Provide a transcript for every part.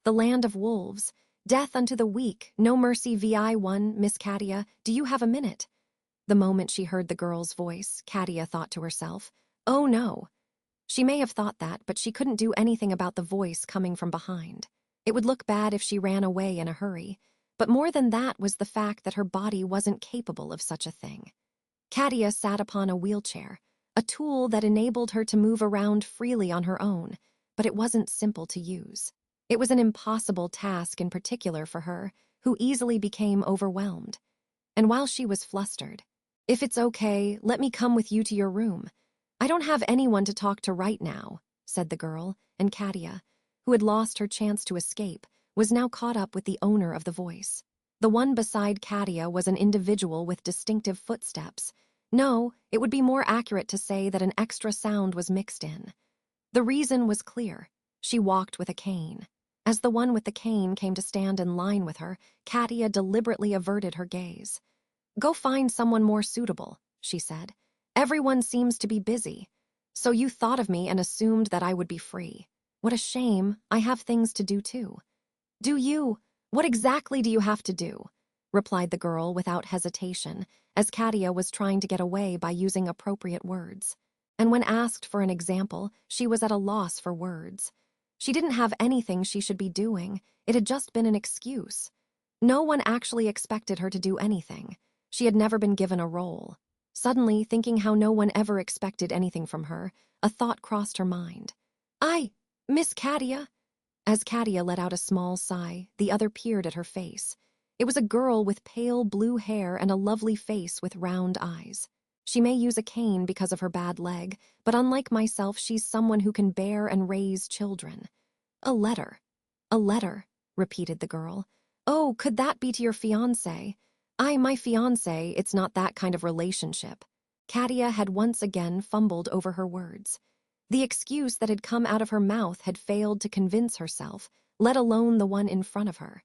The land of wolves. Death unto the weak, no mercy vi1, Miss Katia, do you have a minute? The moment she heard the girl's voice, Katia thought to herself, oh no. She may have thought that, but she couldn't do anything about the voice coming from behind. It would look bad if she ran away in a hurry, but more than that was the fact that her body wasn't capable of such a thing. Katia sat upon a wheelchair, a tool that enabled her to move around freely on her own, but it wasn't simple to use. It was an impossible task in particular for her, who easily became overwhelmed. And while she was flustered, if it's okay, let me come with you to your room. I don't have anyone to talk to right now, said the girl, and Katia, who had lost her chance to escape, was now caught up with the owner of the voice. The one beside Katia was an individual with distinctive footsteps. No, it would be more accurate to say that an extra sound was mixed in. The reason was clear. She walked with a cane. As the one with the cane came to stand in line with her, Katia deliberately averted her gaze. Go find someone more suitable, she said. Everyone seems to be busy. So you thought of me and assumed that I would be free. What a shame, I have things to do too. Do you? What exactly do you have to do? Replied the girl without hesitation, as Katia was trying to get away by using appropriate words. And when asked for an example, she was at a loss for words. She didn't have anything she should be doing. It had just been an excuse. No one actually expected her to do anything. She had never been given a role. Suddenly, thinking how no one ever expected anything from her, a thought crossed her mind. Miss Katia. As Katia let out a small sigh, the other peered at her face. It was a girl with pale blue hair and a lovely face with round eyes. She may use a cane because of her bad leg, but unlike myself, she's someone who can bear and raise children. A letter, repeated the girl. Oh, could that be to your fiancé? My fiancé, it's not that kind of relationship. Katia had once again fumbled over her words. The excuse that had come out of her mouth had failed to convince herself, let alone the one in front of her.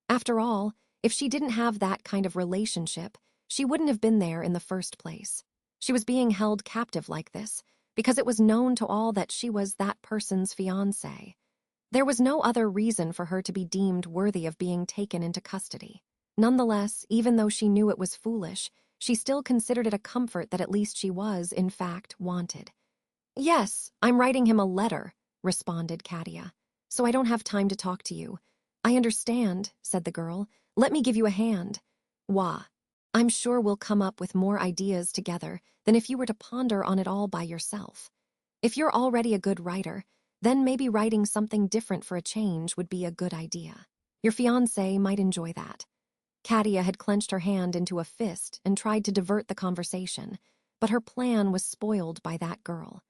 After all, if she didn't have that kind of relationship, she wouldn't have been there in the first place. She was being held captive like this because it was known to all that she was that person's fiancé. There was no other reason for her to be deemed worthy of being taken into custody. Nonetheless, even though she knew it was foolish, she still considered it a comfort that at least she was, in fact, wanted. Yes, I'm writing him a letter, responded Katia. So I don't have time to talk to you. I understand, said the girl. Let me give you a hand. Wah. I'm sure we'll come up with more ideas together than if you were to ponder on it all by yourself. If you're already a good writer, then maybe writing something different for a change would be a good idea. Your fiancé might enjoy that. Katia had clenched her hand into a fist and tried to divert the conversation, but her plan was spoiled by that girl.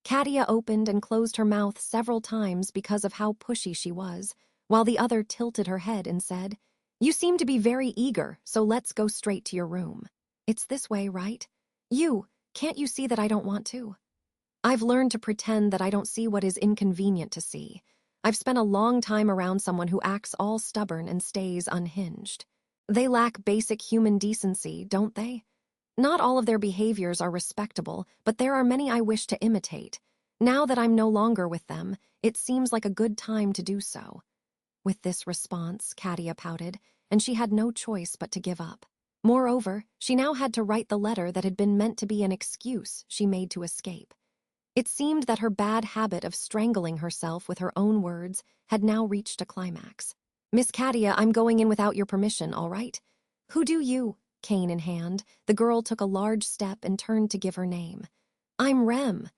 Katia opened and closed her mouth several times because of how pushy she was, while the other tilted her head and said, You seem to be very eager, so let's go straight to your room. It's this way, right? Can't you see that I don't want to? I've learned to pretend that I don't see what is inconvenient to see. I've spent a long time around someone who acts all stubborn and stays unhinged. They lack basic human decency, don't they? Not all of their behaviors are respectable, but there are many I wish to imitate. Now that I'm no longer with them, it seems like a good time to do so. With this response, Katia pouted, and she had no choice but to give up. Moreover, she now had to write the letter that had been meant to be an excuse she made to escape. It seemed that her bad habit of strangling herself with her own words had now reached a climax. Miss Katia, I'm going in without your permission, all right? Who do you? Cane in hand, the girl took a large step and turned to give her name. I'm Rem.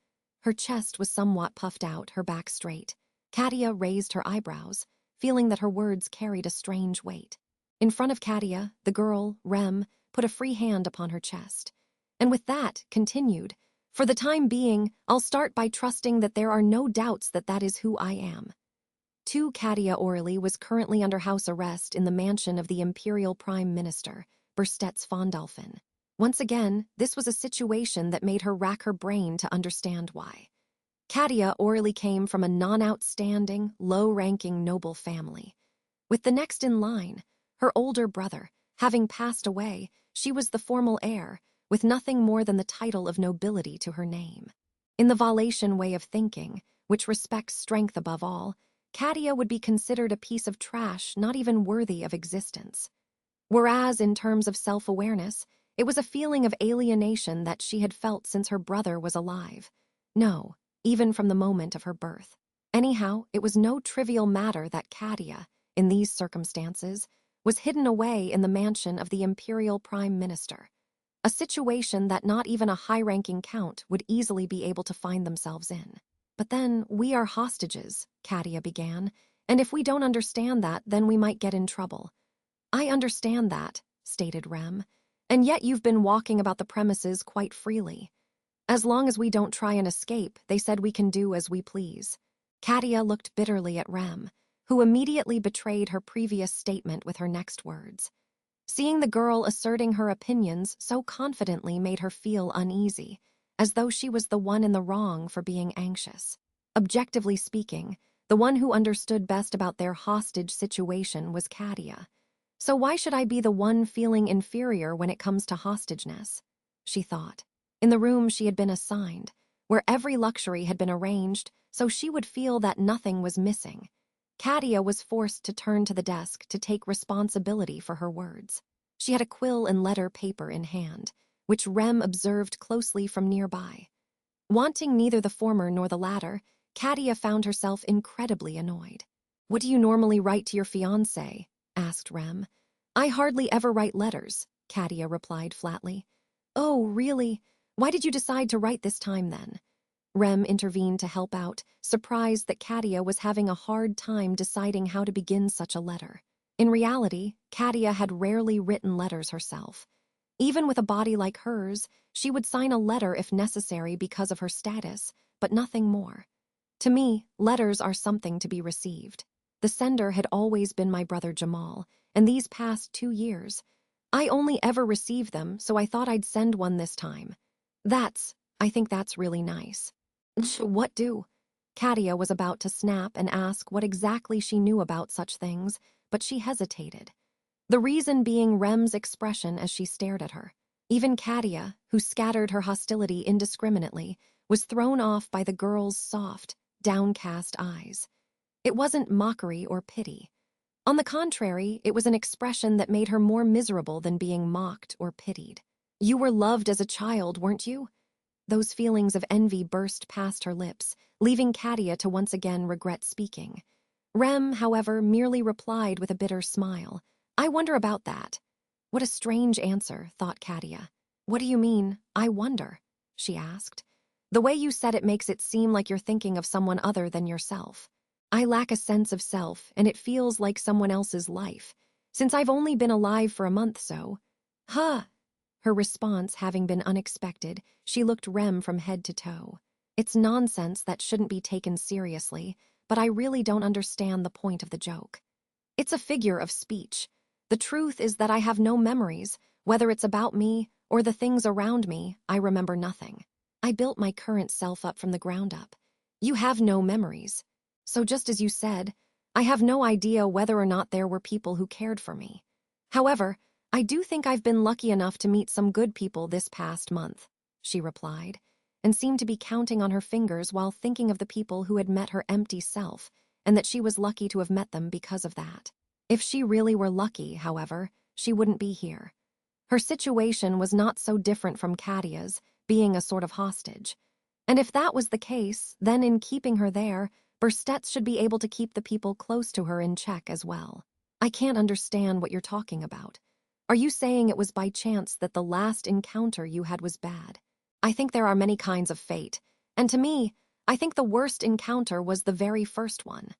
Her chest was somewhat puffed out, her back straight. Katia raised her eyebrows, feeling that her words carried a strange weight. In front of Katia, the girl, Rem, put a free hand upon her chest. And with that, continued, For the time being, I'll start by trusting that there are no doubts that that is who I am. Katia Orley was currently under house arrest in the mansion of the Imperial Prime Minister, Berstets Fondolfin. Once again, this was a situation that made her rack her brain to understand why. Katia Orley came from a non-outstanding, low-ranking noble family. With the next in line, her older brother, having passed away, she was the formal heir, with nothing more than the title of nobility to her name. In the Valetian way of thinking, which respects strength above all, Katia would be considered a piece of trash not even worthy of existence. Whereas, in terms of self-awareness, it was a feeling of alienation that she had felt since her brother was alive. No, even from the moment of her birth. Anyhow, it was no trivial matter that Katia, in these circumstances, was hidden away in the mansion of the Imperial Prime Minister. A situation that not even a high-ranking count would easily be able to find themselves in. But then, we are hostages, Katia began, and if we don't understand that, then we might get in trouble. I understand that, stated Rem, and yet you've been walking about the premises quite freely. As long as we don't try and escape, they said we can do as we please. Katia looked bitterly at Rem, who immediately betrayed her previous statement with her next words. Seeing the girl asserting her opinions so confidently made her feel uneasy, as though she was the one in the wrong for being anxious. Objectively speaking, the one who understood best about their hostage situation was Katia. So why should I be the one feeling inferior when it comes to hostageness? She thought. In the room she had been assigned, where every luxury had been arranged, so she would feel that nothing was missing. Katia was forced to turn to the desk to take responsibility for her words. She had a quill and letter paper in hand, which Rem observed closely from nearby. Wanting neither the former nor the latter, Katia found herself incredibly annoyed. "What do you normally write to your fiancé?" asked Rem. "I hardly ever write letters," Katia replied flatly. "Oh, really? Why did you decide to write this time then?" Rem intervened to help out, surprised that Katia was having a hard time deciding how to begin such a letter. In reality, Katia had rarely written letters herself. Even with a body like hers, she would sign a letter if necessary because of her status, but nothing more. To me, letters are something to be received. The sender had always been my brother Jamal, and these past 2 years, I only ever received them, so I thought I'd send one this time. I think that's really nice. What do? Katia was about to snap and ask what exactly she knew about such things, but she hesitated. The reason being Rem's expression as she stared at her. Even Katia, who scattered her hostility indiscriminately, was thrown off by the girl's soft, downcast eyes. It wasn't mockery or pity. On the contrary, it was an expression that made her more miserable than being mocked or pitied. "You were loved as a child, weren't you?" Those feelings of envy burst past her lips, leaving Katia to once again regret speaking. Rem, however, merely replied with a bitter smile. "I wonder about that." What a strange answer, thought Katia. "What do you mean, I wonder?" she asked. "The way you said it makes it seem like you're thinking of someone other than yourself. I lack a sense of self, and it feels like someone else's life, since I've only been alive for a month, so." "Huh!" Her response having been unexpected, she looked Rem from head to toe. "It's nonsense that shouldn't be taken seriously, but I really don't understand the point of the joke. It's a figure of speech. The truth is that I have no memories, whether it's about me or the things around me, I remember nothing. I built my current self up from the ground up. You have no memories. So just as you said, I have no idea whether or not there were people who cared for me. However, I do think I've been lucky enough to meet some good people this past month," she replied, and seemed to be counting on her fingers while thinking of the people who had met her empty self, and that she was lucky to have met them because of that. If she really were lucky, however, she wouldn't be here. Her situation was not so different from Katia's, being a sort of hostage. And if that was the case, then in keeping her there, Burstets should be able to keep the people close to her in check as well. "I can't understand what you're talking about. Are you saying it was by chance that the last encounter you had was bad? I think there are many kinds of fate, and to me, I think the worst encounter was the very first one."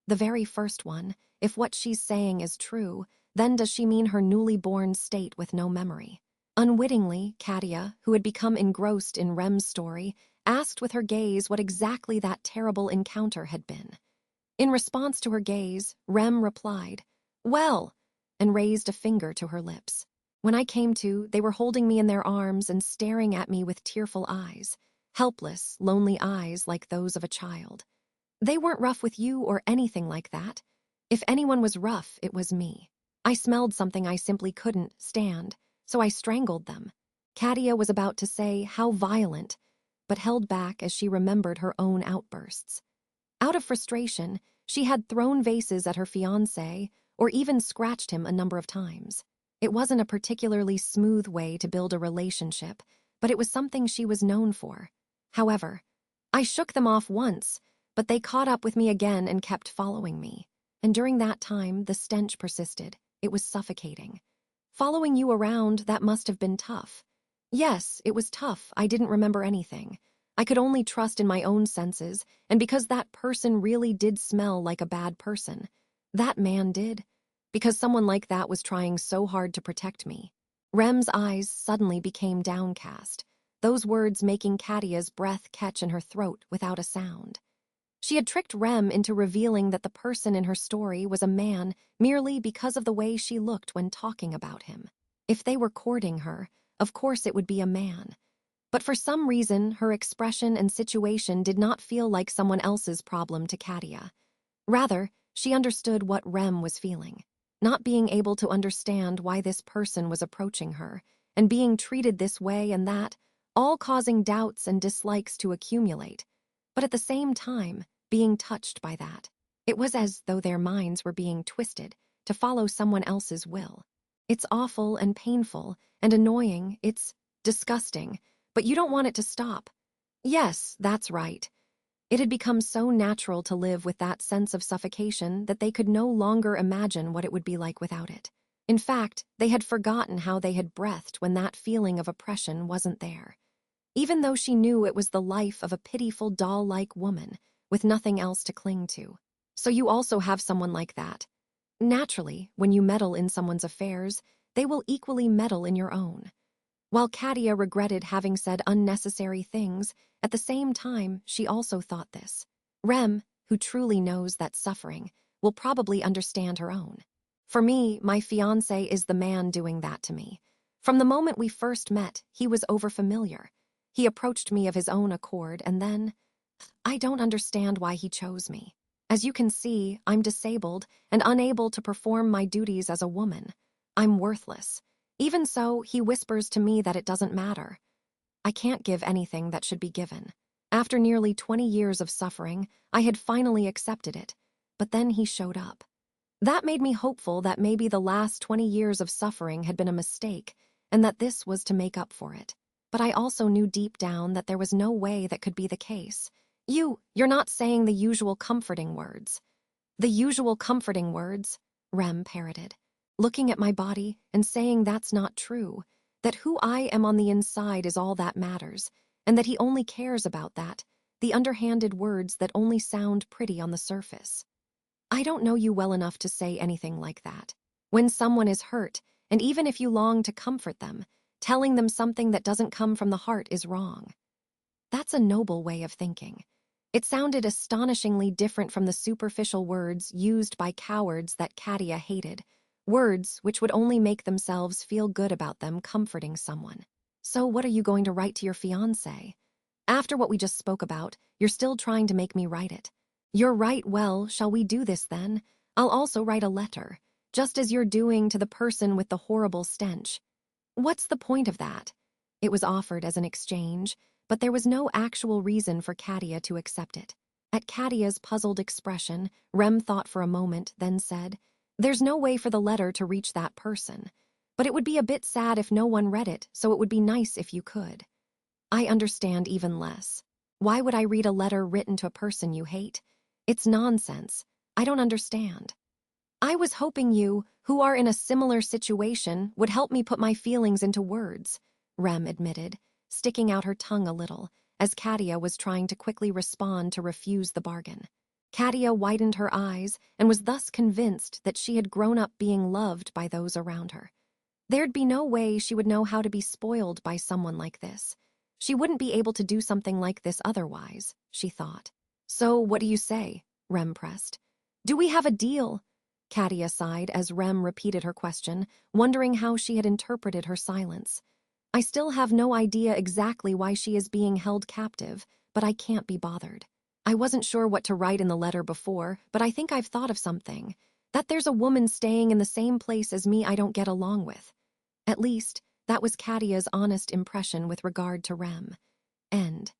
The very first one, if what she's saying is true, then does she mean her newly born state with no memory? Unwittingly, Katia, who had become engrossed in Rem's story, asked with her gaze what exactly that terrible encounter had been. In response to her gaze, Rem replied, "Well," and raised a finger to her lips. "When I came to, they were holding me in their arms and staring at me with tearful eyes, helpless, lonely eyes like those of a child. They weren't rough with you or anything like that. If anyone was rough, it was me. I smelled something I simply couldn't stand, so I strangled them." Katia was about to say, "How violent," but held back as she remembered her own outbursts. Out of frustration, She had thrown vases at her fiancé or even scratched him a number of times. It wasn't a particularly smooth way to build a relationship, but it was something she was known for. However, I shook them off once, but they caught up with me again and kept following me. And during that time, the stench persisted. It was suffocating. Following you around, that must have been tough. Yes, it was tough. I didn't remember anything. I could only trust in my own senses, and because that person really did smell like a bad person. That man did. Because someone like that was trying so hard to protect me. Rem's eyes suddenly became downcast, those words making Katia's breath catch in her throat without a sound. She had tricked Rem into revealing that the person in her story was a man merely because of the way she looked when talking about him. If they were courting her, of course it would be a man. But for some reason, her expression and situation did not feel like someone else's problem to Katia. Rather, she understood what Rem was feeling. Not being able to understand why this person was approaching her, and being treated this way and that, all causing doubts and dislikes to accumulate. But at the same time, being touched by that. It was as though their minds were being twisted to follow someone else's will. It's awful and painful and annoying, it's disgusting, but you don't want it to stop. Yes, that's right. It had become so natural to live with that sense of suffocation that they could no longer imagine what it would be like without it. In fact, they had forgotten how they had breathed when that feeling of oppression wasn't there. Even though she knew it was the life of a pitiful doll-like woman with nothing else to cling to. So you also have someone like that. Naturally, when you meddle in someone's affairs, they will equally meddle in your own. While Katia regretted having said unnecessary things, at the same time, she also thought this. Rem, who truly knows that suffering, will probably understand her own. For me, my fiancé is the man doing that to me. From the moment we first met, he was overfamiliar. He approached me of his own accord, and then, I don't understand why he chose me. As you can see, I'm disabled and unable to perform my duties as a woman. I'm worthless. Even so, he whispers to me that it doesn't matter. I can't give anything that should be given. After nearly 20 years of suffering, I had finally accepted it. But then he showed up. That made me hopeful that maybe the last 20 years of suffering had been a mistake, and that this was to make up for it. But I also knew deep down that there was no way that could be the case. You're not saying the usual comforting words. The usual comforting words, Rem parroted, looking at my body and saying that's not true, that who I am on the inside is all that matters, and that he only cares about that, the underhanded words that only sound pretty on the surface. I don't know you well enough to say anything like that. When someone is hurt, and even if you long to comfort them, telling them something that doesn't come from the heart is wrong. That's a noble way of thinking. It sounded astonishingly different from the superficial words used by cowards that Katia hated, words which would only make themselves feel good about them comforting someone. So what are you going to write to your fiancé? After what we just spoke about, you're still trying to make me write it. You're right, well, shall we do this then? I'll also write a letter, just as you're doing to the person with the horrible stench. What's the point of that? It was offered as an exchange, but there was no actual reason for Katia to accept it. At Katia's puzzled expression, Rem thought for a moment, then said, There's no way for the letter to reach that person. But it would be a bit sad if no one read it, so it would be nice if you could. I understand even less. Why would I read a letter written to a person you hate? It's nonsense. I don't understand. I was hoping you, who are in a similar situation, would help me put my feelings into words, Rem admitted, sticking out her tongue a little, as Katia was trying to quickly respond to refuse the bargain. Katia widened her eyes and was thus convinced that she had grown up being loved by those around her. There'd be no way she would know how to be spoiled by someone like this. She wouldn't be able to do something like this otherwise, she thought. So what do you say? Rem pressed. Do we have a deal? Katia sighed as Rem repeated her question, wondering how she had interpreted her silence. I still have no idea exactly why she is being held captive, but I can't be bothered. I wasn't sure what to write in the letter before, but I think I've thought of something. That there's a woman staying in the same place as me I don't get along with. At least, that was Katia's honest impression with regard to Rem. End.